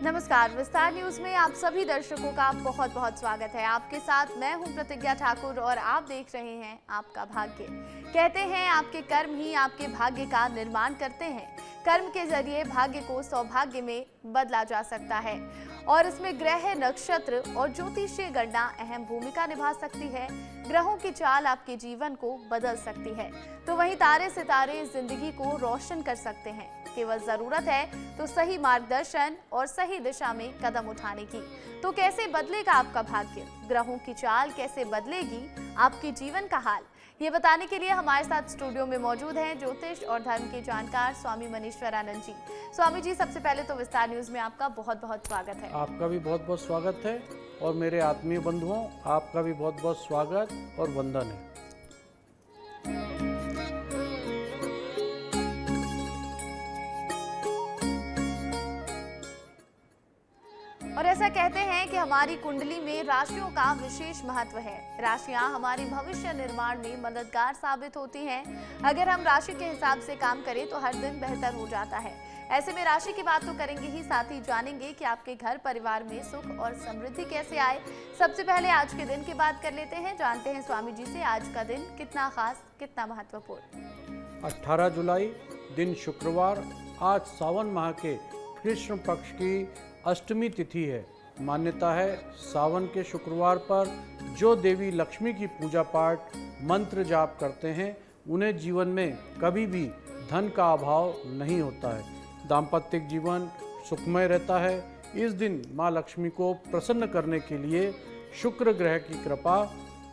नमस्कार, विस्तार न्यूज में आप सभी दर्शकों का बहुत बहुत स्वागत है। आपके साथ मैं हूं प्रतिज्ञा ठाकुर और आप देख रहे हैं आपका भाग्य। कहते हैं आपके कर्म ही आपके भाग्य का निर्माण करते हैं। कर्म के जरिए भाग्य को सौभाग्य में बदला जा सकता है और इसमें ग्रह, नक्षत्र और ज्योतिषीय गणना अहम भूमिका निभा सकती है। ग्रहों की चाल आपके जीवन को बदल सकती है, तो वहीं तारे सितारे जिंदगी को रोशन कर सकते हैं। केवल जरूरत है तो सही मार्गदर्शन और सही दिशा में कदम उठाने की। तो कैसे बदलेगा आपका भाग्य? ग्रहों की चाल कैसे बदलेगी आपके जीवन का हाल? ये बताने के लिए हमारे साथ स्टूडियो में मौजूद हैं ज्योतिष और धर्म के जानकार स्वामी मनीश्वरानंद जी। स्वामी जी, सबसे पहले तो विस्तार न्यूज में आपका बहुत बहुत स्वागत है। आपका भी बहुत बहुत स्वागत है और मेरे आत्मीय बंधुओं, आपका भी बहुत बहुत स्वागत और वंदन है। और ऐसा कहते हैं कि हमारी कुंडली में राशियों का विशेष महत्व है। राशियां हमारे भविष्य निर्माण में मददगार साबित होती हैं। अगर हम राशि के हिसाब से काम करें तो हर दिन बेहतर हो जाता है। ऐसे में राशि की बात तो करेंगे ही, साथ ही जानेंगे कि आपके घर परिवार में सुख और समृद्धि कैसे आए। सबसे पहले आज के दिन की बात कर लेते हैं। जानते हैं स्वामी जी से आज का दिन कितना खास, कितना महत्वपूर्ण। 18 जुलाई दिन शुक्रवार, आज सावन माह के कृष्ण पक्ष की अष्टमी तिथि है। मान्यता है सावन के शुक्रवार पर जो देवी लक्ष्मी की पूजा पाठ मंत्र जाप करते हैं उन्हें जीवन में कभी भी धन का अभाव नहीं होता है। दाम्पत्य जीवन सुखमय रहता है। इस दिन माँ लक्ष्मी को प्रसन्न करने के लिए शुक्र ग्रह की कृपा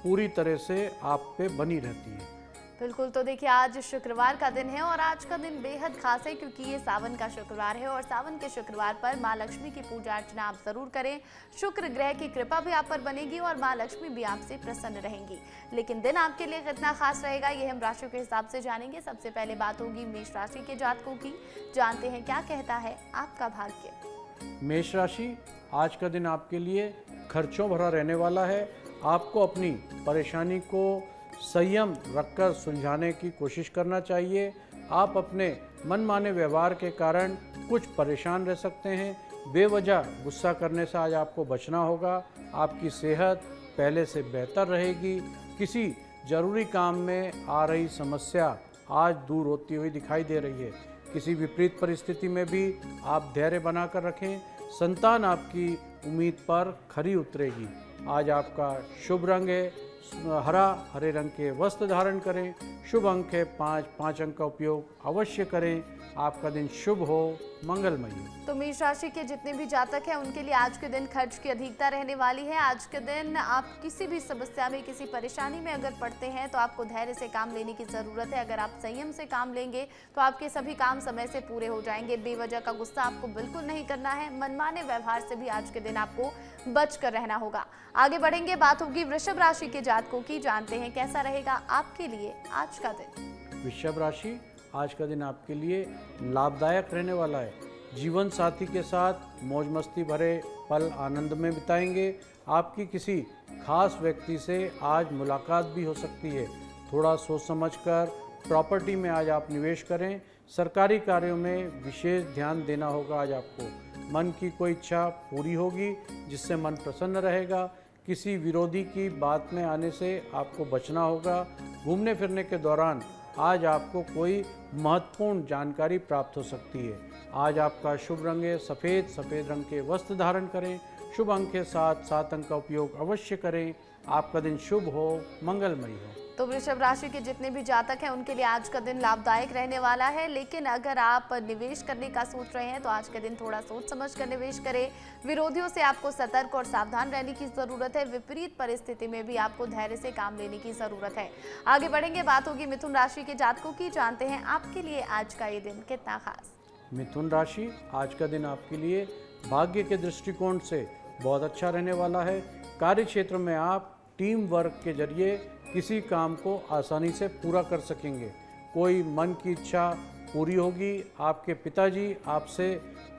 पूरी तरह से आप पे बनी रहती है। बिल्कुल, तो देखिए आज शुक्रवार का दिन है और आज का दिन बेहद खास है क्योंकि ये सावन का शुक्रवार है और सावन के शुक्रवार पर माँ लक्ष्मी की पूजा अर्चना आप जरूर करें। शुक्र ग्रह की कृपा भी आप पर बनेगी और माँ लक्ष्मी भी आपसे प्रसन्न रहेंगी। लेकिन दिन आपके लिए कितना खास रहेगा ये हम राशियों के हिसाब से जानेंगे। सबसे पहले बात होगी मेष राशि के जातकों की। जानते हैं क्या कहता है आपका भाग्य। मेष राशि, आज का दिन आपके लिए खर्चों भरा रहने वाला है। आपको अपनी परेशानी को संयम रखकर सुलझाने की कोशिश करना चाहिए। आप अपने मनमाने व्यवहार के कारण कुछ परेशान रह सकते हैं। बेवजह गुस्सा करने से आज आपको बचना होगा। आपकी सेहत पहले से बेहतर रहेगी। किसी जरूरी काम में आ रही समस्या आज दूर होती हुई दिखाई दे रही है। किसी विपरीत परिस्थिति में भी आप धैर्य बनाकर रखें। संतान आपकी उम्मीद पर खरी उतरेगी। आज आपका शुभ रंग है हरे रंग के वस्त्र धारण करें। शुभ अंक है 5 अंक का उपयोग अवश्य करें। आपका दिन शुभ हो, मंगलमय हो। तो मेष राशि के जितने भी जातक हैं उनके लिए आज के दिन खर्च की अधिकता रहने वाली है। आज के दिन आप किसी भी समस्या में, किसी परेशानी में अगर पड़ते हैं तो आपको धैर्य से काम लेने की जरूरत है। अगर आप संयम से काम लेंगे तो आपके सभी काम समय से पूरे हो जाएंगे। बेवजह का गुस्सा आपको बिल्कुल नहीं करना है। मनमाने व्यवहार से भी आज के दिन आपको बच कर रहना होगा। आगे बढ़ेंगे, बात होगी वृषभ राशि के जातकों की। जानते हैं कैसा रहेगा आपके लिए आज का दिन। वृषभ राशि, आज का दिन आपके लिए लाभदायक रहने वाला है। जीवन साथी के साथ मौज मस्ती भरे पल आनंद में बिताएंगे। आपकी किसी खास व्यक्ति से आज मुलाकात भी हो सकती है। थोड़ा सोच समझकर प्रॉपर्टी में आज आप निवेश करें। सरकारी कार्यों में विशेष ध्यान देना होगा। आज आपको मन की कोई इच्छा पूरी होगी जिससे मन प्रसन्न रहेगा। किसी विरोधी की बात में आने से आपको बचना होगा। घूमने फिरने के दौरान आज आपको कोई महत्वपूर्ण जानकारी प्राप्त हो सकती है। आज आपका शुभ रंग है सफ़ेद रंग के वस्त्र धारण करें। शुभ अंक के साथ 7 अंक का उपयोग अवश्य करें। आपका दिन शुभ हो, मंगलमय हो। तो वृषभ राशि के जितने भी जातक हैं उनके लिए आज का दिन लाभदायक रहने वाला है। लेकिन अगर आप निवेश करने का सोच रहे हैं तो आज के दिन थोड़ा सोच समझ कर निवेश करें। विरोधियों से आपको सतर्क और सावधान रहने की जरूरत है। विपरीत परिस्थिति में भी आपको धैर्य से काम लेने की जरूरत है। आगे बढ़ेंगे, बात होगी मिथुन राशि के जातकों की। जानते हैं आपके लिए आज का ये दिन कितना खास। मिथुन राशि, आज का दिन आपके लिए भाग्य के दृष्टिकोण से बहुत अच्छा रहने वाला है। कार्य क्षेत्र में आप टीम वर्क के जरिए किसी काम को आसानी से पूरा कर सकेंगे। कोई मन की इच्छा पूरी होगी। आपके पिताजी आपसे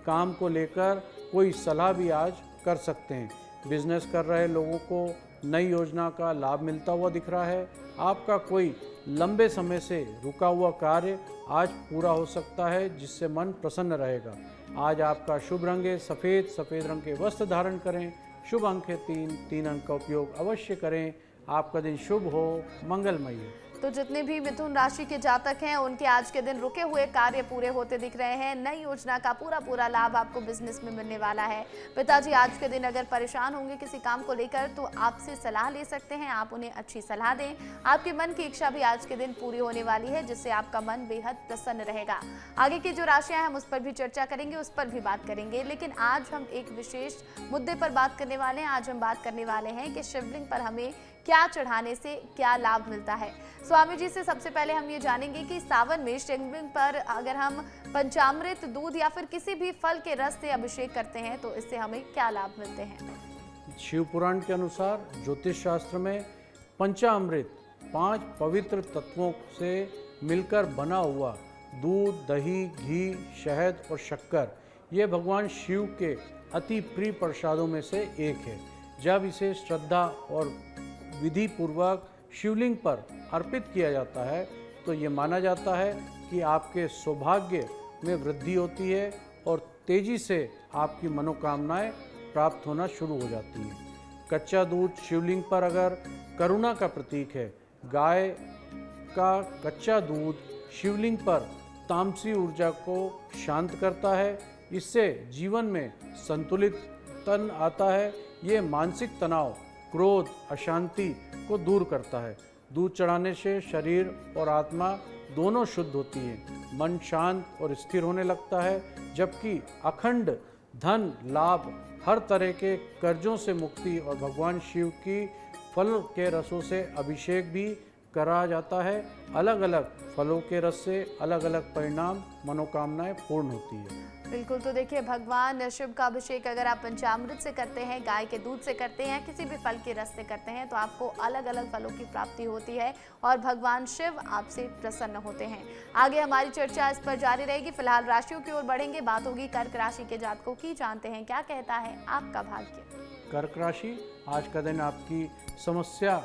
काम को लेकर कोई सलाह भी आज कर सकते हैं। बिजनेस कर रहे लोगों को नई योजना का लाभ मिलता हुआ दिख रहा है। आपका कोई लंबे समय से रुका हुआ कार्य आज पूरा हो सकता है जिससे मन प्रसन्न रहेगा। आज आपका शुभ रंग है सफ़ेद, सफ़ेद रंग के वस्त्र धारण करें। शुभ अंक है 3, 3 अंक का उपयोग अवश्य करें। आपका दिन शुभ हो, मंगलमय हो। तो जितने भी मिथुन राशि के जातक हैं उनके आज के दिन रुके हुए कार्य पूरे होते दिख रहे हैं। नई योजना का पूरा लाभ आपको बिजनेस में मिलने वाला है। पिताजी आज के दिन अगर परेशान होंगे किसी काम को लेकर तो आपसे सलाह ले सकते हैं, आप उन्हें अच्छी सलाह दें। आपके मन की इच्छा भी आज के दिन पूरी होने वाली है, जिससे आपका मन बेहद प्रसन्न रहेगा। आगे की जो राशियां हैं हम उस पर भी चर्चा करेंगे, उस पर भी बात करेंगे, लेकिन आज हम एक विशेष मुद्दे पर बात करने वाले हैं। आज हम बात करने वाले हैं कि शिवलिंग पर हमें क्या चढ़ाने से क्या लाभ मिलता है। स्वामी जी से सबसे पहले हम ये जानेंगे कि सावन में शिवलिंग पर अगर हम पंचामृत, दूध या फिर किसी भी फल के रस से अभिषेक करते हैं तो इससे हमें क्या लाभ मिलते हैं। शिव पुराण के अनुसार ज्योतिष शास्त्र में पंचामृत 5 पवित्र तत्वों से मिलकर बना हुआ दूध, दही, घी, शहद और शक्कर, ये भगवान शिव के अति प्रिय प्रसादों में से एक है। जब इसे श्रद्धा और विधि पूर्वक शिवलिंग पर अर्पित किया जाता है तो ये माना जाता है कि आपके सौभाग्य में वृद्धि होती है और तेजी से आपकी मनोकामनाएं प्राप्त होना शुरू हो जाती हैं। कच्चा दूध शिवलिंग पर अगर करुणा का प्रतीक है। गाय का कच्चा दूध शिवलिंग पर तामसी ऊर्जा को शांत करता है। इससे जीवन में संतुलित तन आता है। ये मानसिक तनाव, क्रोध, अशांति को दूर करता है। दूध चढ़ाने से शरीर और आत्मा दोनों शुद्ध होती हैं। मन शांत और स्थिर होने लगता है, जबकि अखंड धन लाभ, हर तरह के कर्जों से मुक्ति और भगवान शिव की फल के रसों से अभिषेक भी करा जाता है। अलग अलग फलों के रस से अलग अलग परिणाम, मनोकामनाएं पूर्ण होती है। बिल्कुल, तो देखिए भगवान शिव का अभिषेक अगर आप पंचामृत से करते हैं, गाय के दूध से करते हैं, किसी भी फल के रस से करते हैं तो आपको अलग अलग फलों की प्राप्ति होती है और भगवान शिव आपसे प्रसन्न होते हैं। आगे हमारी चर्चा इस पर जारी रहेगी। फिलहाल राशियों की ओर बढ़ेंगे, बात होगी कर्क राशि के जातकों की। जानते हैं क्या कहता है आपका भाग्य। कर्क राशि, आज का दिन आपकी समस्या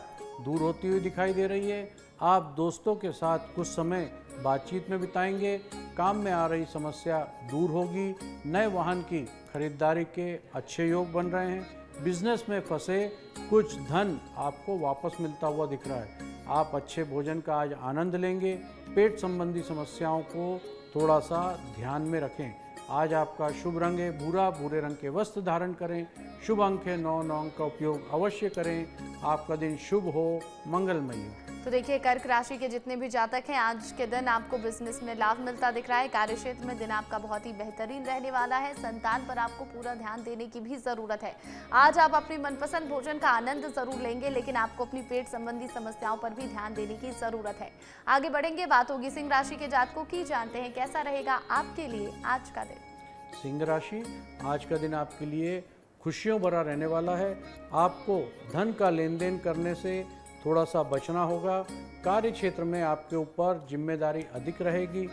दूर होती हुई दिखाई दे रही है। आप दोस्तों के साथ कुछ समय बातचीत में बिताएंगे। काम में आ रही समस्या दूर होगी। नए वाहन की खरीदारी के अच्छे योग बन रहे हैं। बिजनेस में फंसे कुछ धन आपको वापस मिलता हुआ दिख रहा है। आप अच्छे भोजन का आज आनंद लेंगे। पेट संबंधी समस्याओं को थोड़ा सा ध्यान में रखें। आज आपका शुभ रंग है भूरा, भूरे रंग के वस्त्र धारण करें। शुभ अंक है 9, 9 अंक का उपयोग अवश्य करें। आपका दिन शुभ हो, मंगलमय हो। तो देखिए कर्क राशि के जितने भी जातक हैं आज के दिन आपको बिजनेस में लाभ मिलता दिख रहा है। कार्य क्षेत्र में दिन आपका बहुत ही बेहतरीन रहने वाला है। संतान पर आपको पूरा ध्यान देने की भी जरूरत है। आज आप अपनी मनपसंद भोजन का आनंद जरूर लेंगे, लेकिन आपको अपनी पेट संबंधी समस्याओं पर भी ध्यान देने की जरूरत है। आगे बढ़ेंगे, बात होगी सिंह राशि के जातकों की। जानते हैं कैसा रहेगा आपके लिए आज का दिन। सिंह राशि, आज का दिन आपके लिए खुशियों भरा रहने वाला है। आपको धन का लेन देन करने से थोड़ा सा बचना होगा। कार्य क्षेत्र में आपके ऊपर जिम्मेदारी अधिक रहेगी।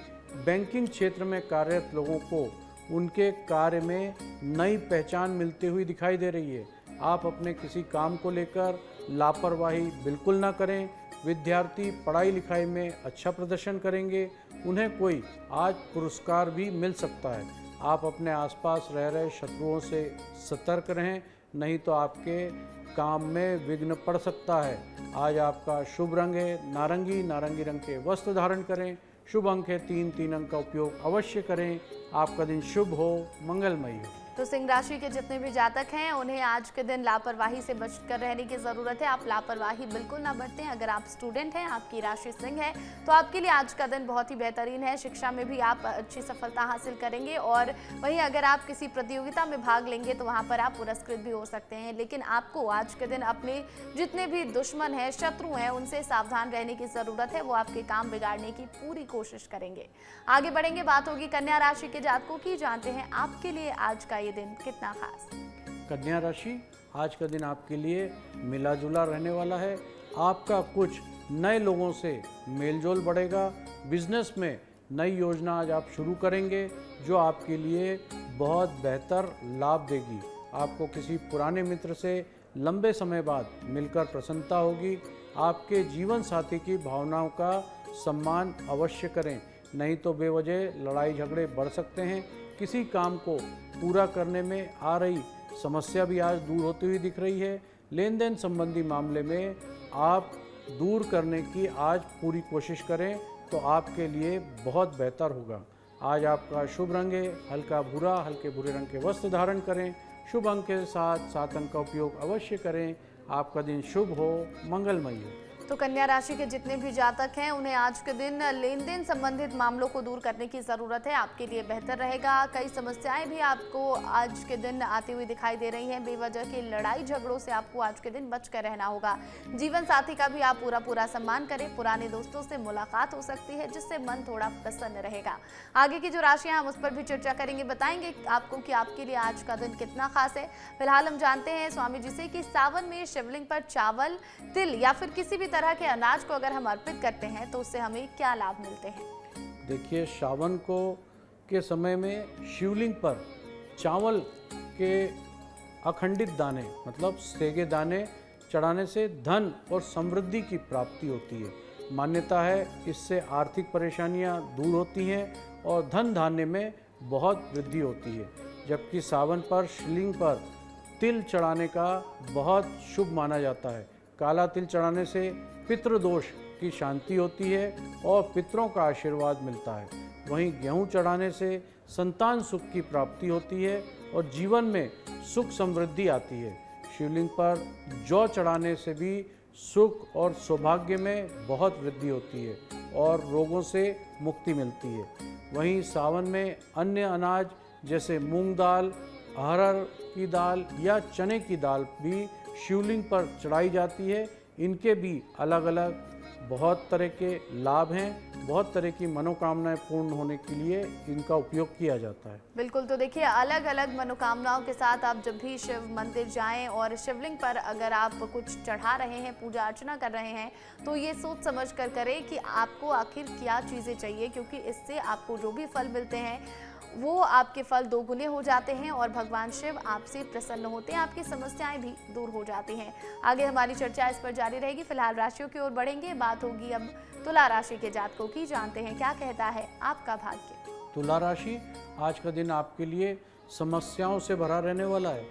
बैंकिंग क्षेत्र में कार्यरत लोगों को उनके कार्य में नई पहचान मिलती हुई दिखाई दे रही है। आप अपने किसी काम को लेकर लापरवाही बिल्कुल ना करें। विद्यार्थी पढ़ाई लिखाई में अच्छा प्रदर्शन करेंगे। उन्हें कोई आज पुरस्कार भी मिल सकता है। आप अपने आसपास रह रहे शत्रुओं से सतर्क रहें, नहीं तो आपके काम में विघ्न पड़ सकता है। आज आपका शुभ रंग है नारंगी, नारंगी रंग के वस्त्र धारण करें। शुभ अंक है 3, 3 अंक का उपयोग अवश्य करें। आपका दिन शुभ हो, मंगलमय हो। तो सिंह राशि के जितने भी जातक हैं उन्हें आज के दिन लापरवाही से बचकर रहने की ज़रूरत है। आप लापरवाही बिल्कुल ना बरतें। अगर आप स्टूडेंट हैं, आपकी राशि सिंह है, तो आपके लिए आज का दिन बहुत ही बेहतरीन है। शिक्षा में भी आप अच्छी सफलता हासिल करेंगे और वहीं अगर आप किसी प्रतियोगिता में भाग लेंगे तो वहाँ पर आप पुरस्कृत भी हो सकते हैं। लेकिन आपको आज के दिन अपने जितने भी दुश्मन हैं, शत्रु हैं, उनसे सावधान रहने की ज़रूरत है। वो आपके काम बिगाड़ने की पूरी कोशिश करेंगे। आगे बढ़ेंगे, बात होगी कन्या राशि के जातकों की। जानते हैं आपके लिए आज का ये दिन कितना खास। कन्या राशि, आज का दिन आपके लिए मिला जुला रहने वाला है। आपका कुछ नए लोगों से मेलजोल बढ़ेगा। बिजनेस में नई योजना आज आप शुरू करेंगे जो आपके लिए बहुत बेहतर लाभ देगी। आपको किसी पुराने मित्र से लंबे समय बाद मिलकर प्रसन्नता होगी। आपके जीवन साथी की भावनाओं का सम्मान अवश्य करें, नहीं तो बेवजह लड़ाई झगड़े बढ़ सकते हैं। किसी काम को पूरा करने में आ रही समस्या भी आज दूर होती हुई दिख रही है। लेन देन संबंधी मामले में आप दूर करने की आज पूरी कोशिश करें तो आपके लिए बहुत बेहतर होगा। आज आपका शुभ रंग है हल्का भूरा, हल्के भूरे रंग के वस्त्र धारण करें। शुभ अंक के साथ 7 अंक का उपयोग अवश्य करें। आपका दिन शुभ हो, मंगलमय हो। तो कन्या राशि के जितने भी जातक हैं उन्हें आज के दिन लेन देन संबंधित मामलों को दूर करने की ज़रूरत है, आपके लिए बेहतर रहेगा। कई समस्याएं भी आपको आज के दिन आती हुई दिखाई दे रही हैं। बेवजह की लड़ाई झगड़ों से आपको आज के दिन बच कर रहना होगा। जीवन साथी का भी आप पूरा सम्मान करें। पुराने दोस्तों से मुलाकात हो सकती है जिससे मन थोड़ा प्रसन्न रहेगा। आगे की जो राशियाँ हम उस पर भी चर्चा करेंगे, बताएंगे आपको कि आपके लिए आज का दिन कितना खास है। फिलहाल हम जानते हैं स्वामी जी से कि सावन में शिवलिंग पर चावल, तिल या फिर किसी भी तरह के अनाज को अगर हम अर्पित करते हैं तो उससे हमें क्या लाभ मिलते हैं। देखिए, सावन को के समय में शिवलिंग पर चावल के अखंडित दाने मतलब सेगे दाने चढ़ाने से धन और समृद्धि की प्राप्ति होती है। मान्यता है इससे आर्थिक परेशानियां दूर होती हैं और धन धान्य में बहुत वृद्धि होती है। जबकि सावन पर शिवलिंग पर तिल चढ़ाने का बहुत शुभ माना जाता है। काला तिल चढ़ाने से पितृदोष की शांति होती है और पितरों का आशीर्वाद मिलता है। वहीं गेहूं चढ़ाने से संतान सुख की प्राप्ति होती है और जीवन में सुख समृद्धि आती है। शिवलिंग पर जौ चढ़ाने से भी सुख और सौभाग्य में बहुत वृद्धि होती है और रोगों से मुक्ति मिलती है। वहीं सावन में अन्य अनाज जैसे मूंग दाल, अरहर की दाल या चने की दाल भी शिवलिंग पर चढ़ाई जाती है। इनके भी अलग अलग बहुत तरह के लाभ हैं। बहुत तरह की मनोकामनाएं पूर्ण होने के लिए इनका उपयोग किया जाता है। बिल्कुल, तो देखिए अलग अलग मनोकामनाओं के साथ आप जब भी शिव मंदिर जाएं और शिवलिंग पर अगर आप कुछ चढ़ा रहे हैं, पूजा अर्चना कर रहे हैं, तो ये सोच समझ कर करें कि आपको आखिर क्या चीज़ें चाहिए, क्योंकि इससे आपको जो भी फल मिलते हैं वो आपके फल दोगुने हो जाते हैं और भगवान शिव आपसे प्रसन्न होते हैं, आपकी समस्याएं भी दूर हो जाती हैं। आगे हमारी चर्चा इस पर जारी रहेगी। फिलहाल राशियों की ओर बढ़ेंगे। बात होगी अब तुला राशि के जातकों की। जानते हैं क्या कहता है आपका भाग्य। तुला राशि, आज का दिन आपके लिए समस्याओं से भरा रहने वाला है।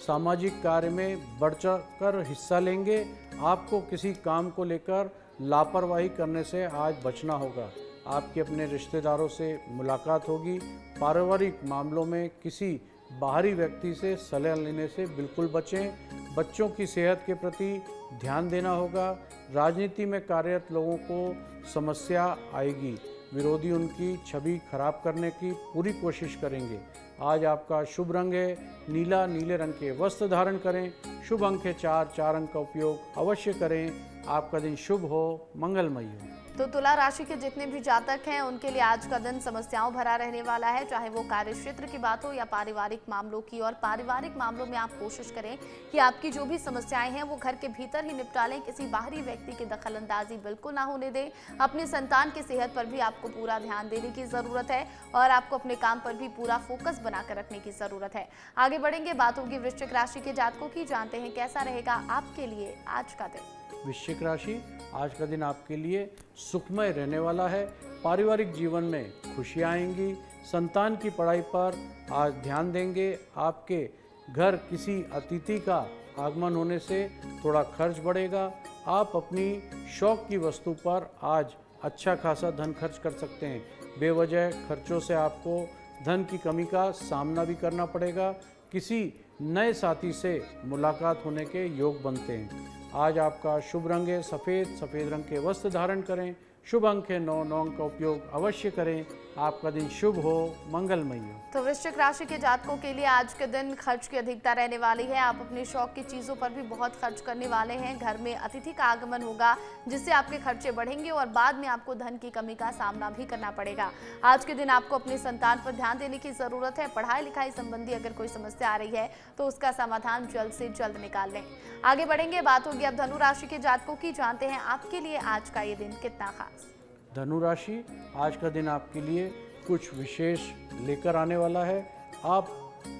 सामाजिक कार्य में बढ़ चढ़कर हिस्सा लेंगे। आपको किसी काम को लेकर लापरवाही करने से आज बचना होगा। आपके अपने रिश्तेदारों से मुलाकात होगी। पारिवारिक मामलों में किसी बाहरी व्यक्ति से सलाह लेने से बिल्कुल बचें। बच्चों की सेहत के प्रति ध्यान देना होगा। राजनीति में कार्यरत लोगों को समस्या आएगी। विरोधी उनकी छवि खराब करने की पूरी कोशिश करेंगे। आज आपका शुभ रंग है नीला, नीले रंग के वस्त्र धारण करें। शुभ अंक है 4 अंक का उपयोग अवश्य करें। आपका दिन शुभ हो, मंगलमय हो। तो तुला राशि के जितने भी जातक हैं उनके लिए आज का दिन समस्याओं भरा रहने वाला है, चाहे वो कार्य क्षेत्र की बात हो या पारिवारिक मामलों की। और पारिवारिक मामलों में आप कोशिश करें कि आपकी जो भी समस्याएं हैं वो घर के भीतर ही निपटा लें। किसी बाहरी व्यक्ति की दखलंदाजी बिल्कुल ना होने दें। अपने संतान की सेहत पर भी आपको पूरा ध्यान देने की ज़रूरत है और आपको अपने काम पर भी पूरा फोकस बनाकर रखने की ज़रूरत है। आगे बढ़ेंगे, बात होगी वृश्चिक राशि के जातकों की। जानते हैं कैसा रहेगा आपके लिए आज का दिन। वृश्चिक राशि, आज का दिन आपके लिए सुखमय रहने वाला है। पारिवारिक जीवन में खुशियाँ आएंगी। संतान की पढ़ाई पर आज ध्यान देंगे। आपके घर किसी अतिथि का आगमन होने से थोड़ा खर्च बढ़ेगा। आप अपनी शौक की वस्तु पर आज अच्छा खासा धन खर्च कर सकते हैं। बेवजह खर्चों से आपको धन की कमी का सामना भी करना पड़ेगा। किसी नए साथी से मुलाकात होने के योग बनते हैं। आज आपका शुभ रंग है सफ़ेद रंग के वस्त्र धारण करें। शुभ अंक है 9 अंक का उपयोग अवश्य करें। आपका दिन शुभ हो, मंगलमय हो। तो वृश्चिक राशि के जातकों के लिए आज के दिन खर्च की अधिकता रहने वाली है। आप अपने शौक की चीज़ों पर भी बहुत खर्च करने वाले हैं। घर में अतिथि का आगमन होगा जिससे आपके खर्चे बढ़ेंगे और बाद में आपको धन की कमी का सामना भी करना पड़ेगा। आज के दिन आपको अपने संतान पर ध्यान देने की ज़रूरत है। पढ़ाई लिखाई संबंधी अगर कोई समस्या आ रही है तो उसका समाधान जल्द से जल्द निकाल लें। आगे बढ़ेंगे, बात होगी अब धनु राशि के जातकों की। जानते हैं आपके लिए आज का ये दिन कितना खास। धनु राशि, आज का दिन आपके लिए कुछ विशेष लेकर आने वाला है। आप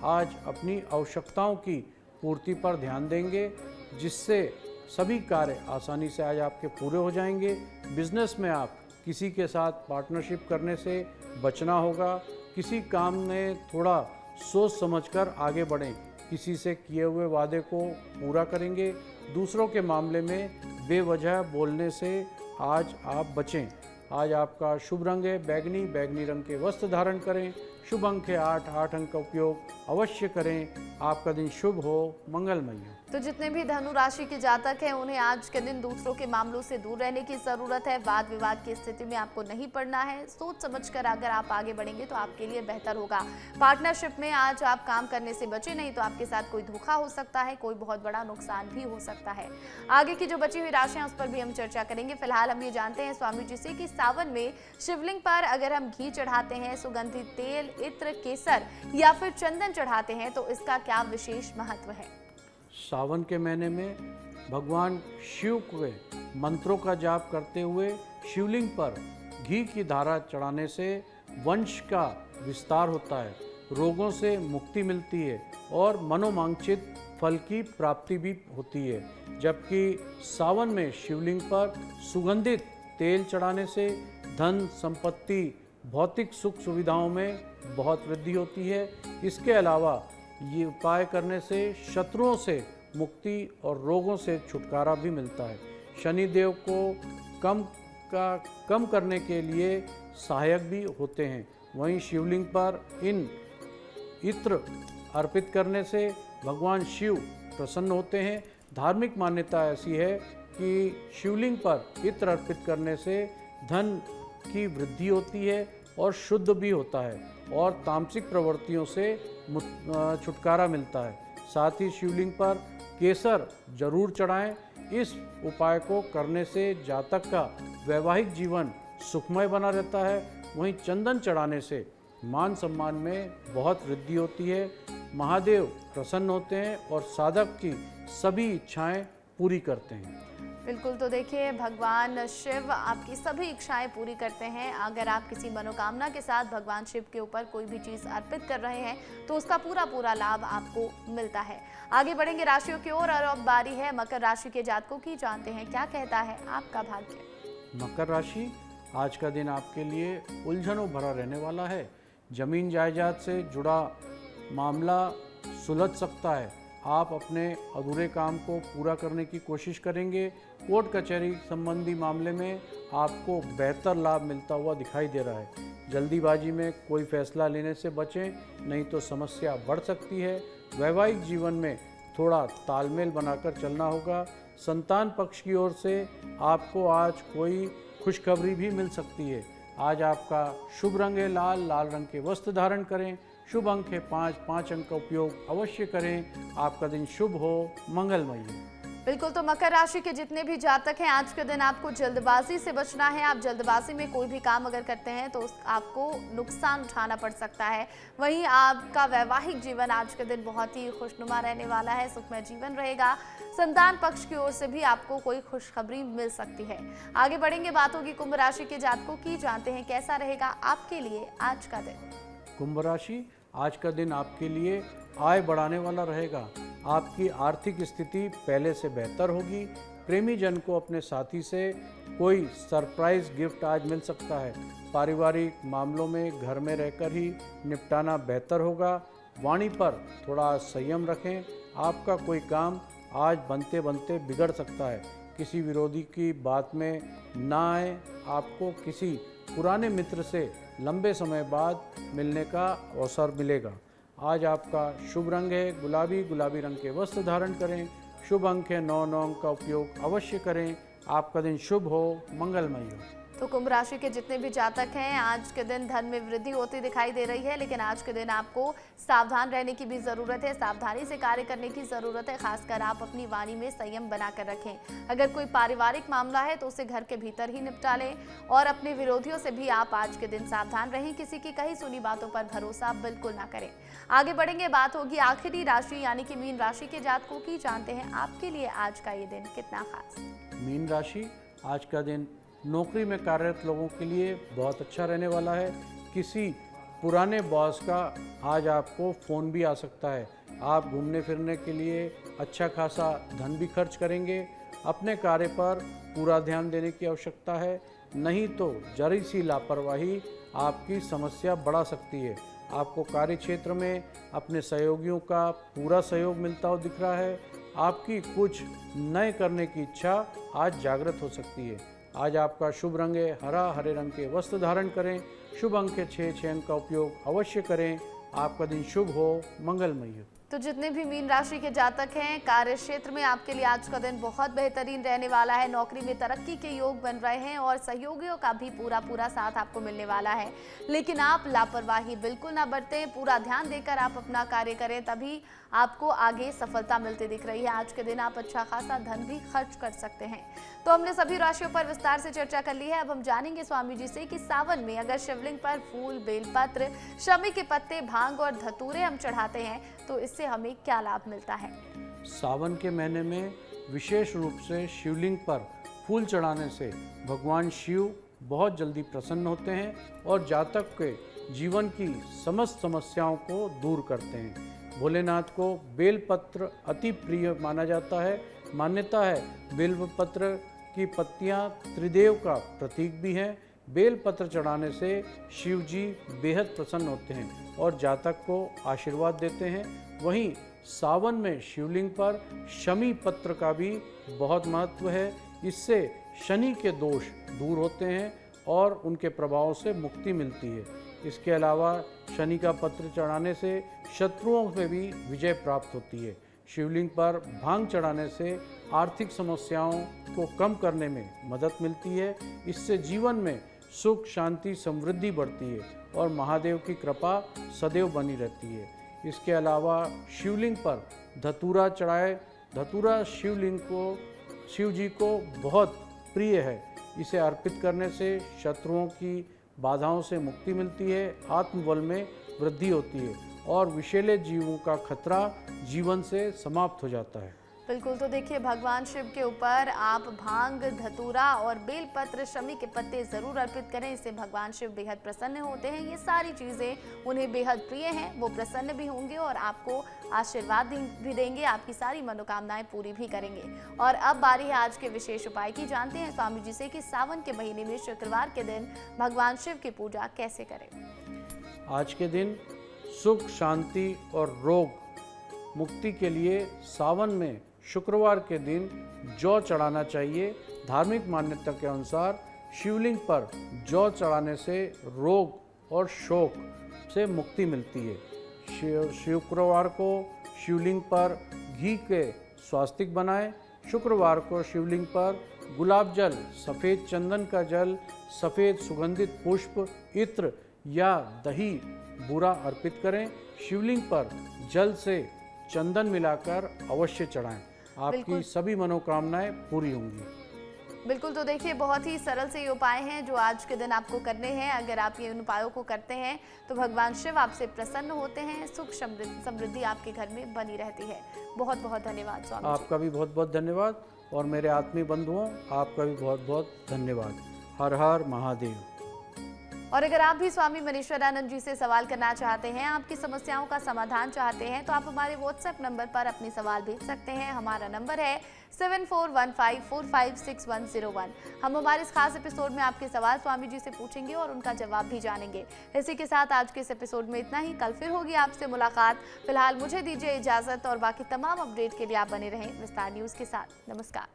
आज अपनी आवश्यकताओं की पूर्ति पर ध्यान देंगे जिससे सभी कार्य आसानी से आज आपके पूरे हो जाएंगे। बिजनेस में आप किसी के साथ पार्टनरशिप करने से बचना होगा। किसी काम में थोड़ा सोच समझकर आगे बढ़ें। किसी से किए हुए वादे को पूरा करेंगे। दूसरों के मामले में बेवजह बोलने से आज आप बचें। आज आपका शुभ रंग है बैगनी। बैगनी रंग के वस्त्र धारण करें। शुभ अंक है 8। 8 अंक का उपयोग अवश्य करें। आपका दिन शुभ हो, मंगलमय हो। तो जितने भी धनु राशि के जातक हैं उन्हें आज के दिन दूसरों के मामलों से दूर रहने की जरूरत है। वाद विवाद की स्थिति में आपको नहीं पड़ना है। सोच समझकर अगर आप आगे बढ़ेंगे तो आपके लिए बेहतर होगा। पार्टनरशिप में आज आप काम करने से बचे, नहीं तो आपके साथ कोई धोखा हो सकता है, कोई बहुत बड़ा नुकसान भी हो सकता है। आगे की जो बची हुई राशियां उस पर भी हम चर्चा करेंगे। फिलहाल हम ये जानते हैं स्वामी जी से कि सावन में शिवलिंग पर अगर हम घी चढ़ाते हैं, सुगंधित तेल, इत्र, केसर या फिर चंदन चढ़ाते हैं तो इसका क्या विशेष महत्व है? सावन के महीने में भगवान शिव के मंत्रों का जाप करते हुए शिवलिंग पर घी की धारा चढ़ाने से वंश का विस्तार होता है, रोगों से मुक्ति मिलती है और मनोवांछित फल की प्राप्ति भी होती है। जबकि सावन में शिवलिंग पर सुगंधित तेल चढ़ाने से धन संपत्ति भौतिक सुख सुविधाओं में बहुत वृद्धि होती है। इसके अलावा ये उपाय करने से शत्रुओं से मुक्ति और रोगों से छुटकारा भी मिलता है। शनिदेव को कम करने के लिए सहायक भी होते हैं। वहीं शिवलिंग पर इन इत्र अर्पित करने से भगवान शिव प्रसन्न होते हैं। धार्मिक मान्यता ऐसी है कि शिवलिंग पर इत्र अर्पित करने से धन की वृद्धि होती है और शुद्ध भी होता है और तामसिक प्रवृत्तियों से छुटकारा मिलता है। साथ ही शिवलिंग पर केसर जरूर चढ़ाएं। इस उपाय को करने से जातक का वैवाहिक जीवन सुखमय बना रहता है। वहीं चंदन चढ़ाने से मान सम्मान में बहुत वृद्धि होती है। महादेव प्रसन्न होते हैं और साधक की सभी इच्छाएं पूरी करते हैं। बिल्कुल, तो देखिए भगवान शिव आपकी सभी इच्छाएं पूरी करते हैं। अगर आप किसी मनोकामना के साथ भगवान शिव के ऊपर कोई भी चीज़ अर्पित कर रहे हैं तो उसका पूरा लाभ आपको मिलता है। आगे बढ़ेंगे राशियों की ओर और अब बारी है मकर राशि के जातकों की। जानते हैं क्या कहता है आपका भाग्य। मकर राशि, आज का दिन आपके लिए उलझनों भरा रहने वाला है। जमीन जायदाद से जुड़ा मामला सुलझ सकता है। आप अपने अधूरे काम को पूरा करने की कोशिश करेंगे। कोर्ट कचहरी संबंधी मामले में आपको बेहतर लाभ मिलता हुआ दिखाई दे रहा है। जल्दीबाजी में कोई फैसला लेने से बचें, नहीं तो समस्या बढ़ सकती है। वैवाहिक जीवन में थोड़ा तालमेल बनाकर चलना होगा। संतान पक्ष की ओर से आपको आज कोई खुशखबरी भी मिल सकती है। आज आपका शुभ रंग है लाल। लाल रंग के वस्त्र धारण करें। शुभ अंक है 5। 5 अंक का उपयोग अवश्य करें। आपका दिन शुभ हो, मंगलमय हो। बिल्कुल, तो मकर राशि के जितने भी जातक हैं आज के दिन आपको जल्दबाजी से बचना है। आप जल्दबाजी में कोई भी काम अगर करते हैं तो आपको नुकसान उठाना पड़ सकता है। वहीं आपका वैवाहिक जीवन आज के दिन बहुत ही खुशनुमा रहने वाला है, सुखमय जीवन रहेगा। संतान पक्ष की ओर से भी आपको कोई खुशखबरी मिल सकती है। आगे बढ़ेंगे, बात होगी कुंभ राशि के जातकों की। जानते हैं कैसा रहेगा आपके लिए आज का दिन। कुंभ राशि, आज का दिन आपके लिए आय बढ़ाने वाला रहेगा। आपकी आर्थिक स्थिति पहले से बेहतर होगी। प्रेमी जन को अपने साथी से कोई सरप्राइज गिफ्ट आज मिल सकता है। पारिवारिक मामलों में घर में रहकर ही निपटाना बेहतर होगा। वाणी पर थोड़ा संयम रखें। आपका कोई काम आज बनते बनते बिगड़ सकता है। किसी विरोधी की बात में ना आए। आपको किसी पुराने मित्र से लंबे समय बाद मिलने का अवसर मिलेगा। आज आपका शुभ रंग है गुलाबी। गुलाबी रंग के वस्त्र धारण करें। शुभ अंक है 9। 9 अंक का उपयोग अवश्य करें। आपका दिन शुभ हो, मंगलमय हो। तो कुंभ राशि के जितने भी जातक हैं आज के दिन धन में वृद्धि होती दिखाई दे रही है, लेकिन आज के दिन आपको सावधान रहने की भी ज़रूरत है। सावधानी से कार्य करने की ज़रूरत है। खासकर आप अपनी वाणी में संयम बनाकर रखें। अगर कोई पारिवारिक मामला है तो उसे घर के भीतर ही निपटा लें और अपने विरोधियों से भी आप आज के दिन सावधान रहें। किसी की कही सुनी बातों पर भरोसा बिल्कुल ना करें। आगे बढ़ेंगे, बात होगी आखिरी राशि यानी कि मीन राशि के जातकों की। जानते हैं आपके लिए आज का ये दिन कितना खास। मीन राशि, आज का दिन नौकरी में कार्यरत लोगों के लिए बहुत अच्छा रहने वाला है। किसी पुराने बॉस का आज आपको फ़ोन भी आ सकता है। आप घूमने फिरने के लिए अच्छा खासा धन भी खर्च करेंगे। अपने कार्य पर पूरा ध्यान देने की आवश्यकता है, नहीं तो जरी सी लापरवाही आपकी समस्या बढ़ा सकती है। आपको कार्य क्षेत्र में अपने सहयोगियों का पूरा सहयोग मिलता हुआ दिख रहा है। आपकी कुछ नए करने की इच्छा आज जागृत हो सकती है। आज आपका शुभ रंग है हरा, हरे रंग के वस्त्र धारण करें। शुभ अंक है 6 अंक का उपयोग अवश्य करें। आपका दिन शुभ हो, मंगलमय हो। तो जितने भी मीन राशि के जातक हैं, कार्य क्षेत्र में आपके लिए आज का दिन बहुत बेहतरीन रहने वाला है। नौकरी में तरक्की के योग बन रहे हैं और सहयोगियों का भी पूरा साथ आपको मिलने वाला है। लेकिन आप लापरवाही बिल्कुल ना बरतें, पूरा ध्यान देकर आप अपना कार्य करें, तभी आपको आगे सफलता मिलती दिख रही है। आज के दिन आप अच्छा खासा धन भी खर्च कर सकते हैं। तो हमने सभी राशियों पर विस्तार से चर्चा कर ली है। अब हम जानेंगे स्वामी जी से कि सावन में अगर शिवलिंग पर फूल, बेलपत्र, शमी के पत्ते, भांग और धतूरे हम चढ़ाते हैं तो इससे हमें क्या लाभ मिलता है। सावन के महीने में विशेष रूप से शिवलिंग पर फूल चढ़ाने से भगवान शिव बहुत जल्दी प्रसन्न होते हैं और जातक के जीवन की समस्त समस्याओं को दूर करते हैं। भोलेनाथ को बेलपत्र अति प्रिय माना जाता है। मान्यता है बेलपत्र की पत्तियां त्रिदेव का प्रतीक भी हैं। बेलपत्र चढ़ाने से शिव जी बेहद प्रसन्न होते हैं और जातक को आशीर्वाद देते हैं। वहीं सावन में शिवलिंग पर शमी पत्र का भी बहुत महत्व है। इससे शनि के दोष दूर होते हैं और उनके प्रभाव से मुक्ति मिलती है। इसके अलावा शनि का पत्र चढ़ाने से शत्रुओं से भी विजय प्राप्त होती है। शिवलिंग पर भांग चढ़ाने से आर्थिक समस्याओं को कम करने में मदद मिलती है। इससे जीवन में सुख, शांति, समृद्धि बढ़ती है और महादेव की कृपा सदैव बनी रहती है। इसके अलावा शिवलिंग पर धतूरा चढ़ाए। धतूरा शिव जी को बहुत प्रिय है। इसे अर्पित करने से शत्रुओं की बाधाओं से मुक्ति मिलती है, आत्मबल में वृद्धि होती है और विषैले जीवों का खतरा जीवन से समाप्त हो जाता है। बिल्कुल, तो देखिए भगवान शिव के ऊपर आप भांग, धतूरा और बेलपत्र, शमी के पत्ते जरूर अर्पित करें। इससे भगवान शिव बेहद प्रसन्न होते हैं। ये सारी चीज़ें उन्हें बेहद प्रिय हैं। वो प्रसन्न भी होंगे और आपको आशीर्वाद भी देंगे, आपकी सारी मनोकामनाएं पूरी भी करेंगे। और अब बारी है आज के विशेष उपाय की। जानते हैं स्वामी जी से कि सावन के महीने में शुक्रवार के दिन भगवान शिव की पूजा कैसे करें। आज के दिन सुख, शांति और रोग मुक्ति के लिए सावन में शुक्रवार के दिन जौ चढ़ाना चाहिए। धार्मिक मान्यता के अनुसार शिवलिंग पर जौ चढ़ाने से रोग और शोक से मुक्ति मिलती है। शुक्रवार को शिवलिंग पर घी के स्वास्तिक बनाएं। शुक्रवार को शिवलिंग पर गुलाब जल, सफ़ेद चंदन का जल, सफ़ेद सुगंधित पुष्प, इत्र या दही बूरा अर्पित करें। शिवलिंग पर जल से चंदन मिलाकर अवश्य चढ़ाएं। आपकी सभी मनोकामनाएं पूरी होंगी। बिल्कुल, तो देखिए बहुत ही सरल से ये उपाय हैं जो आज के दिन आपको करने हैं। अगर आप ये इन उपायों को करते हैं तो भगवान शिव आपसे प्रसन्न होते हैं। सुख समृद्धि आपके घर में बनी रहती है। बहुत बहुत धन्यवाद स्वामी जी। आपका भी बहुत बहुत धन्यवाद और मेरे आत्मीय बंधुओं आपका भी बहुत बहुत धन्यवाद। हर हर महादेव। और अगर आप भी स्वामी मनीश्वरानंद जी से सवाल करना चाहते हैं, आपकी समस्याओं का समाधान चाहते हैं, तो आप हमारे व्हाट्सएप नंबर पर अपने सवाल भेज सकते हैं। हमारा नंबर है 7415456101। हम हमारे इस खास एपिसोड में आपके सवाल स्वामी जी से पूछेंगे और उनका जवाब भी जानेंगे। इसी के साथ आज के इस एपिसोड में इतना ही। कल फिर होगी आपसे मुलाकात। फिलहाल मुझे दीजिए इजाजत और बाकी तमाम अपडेट के लिए आप बने रहें विस्तार न्यूज के साथ। नमस्कार।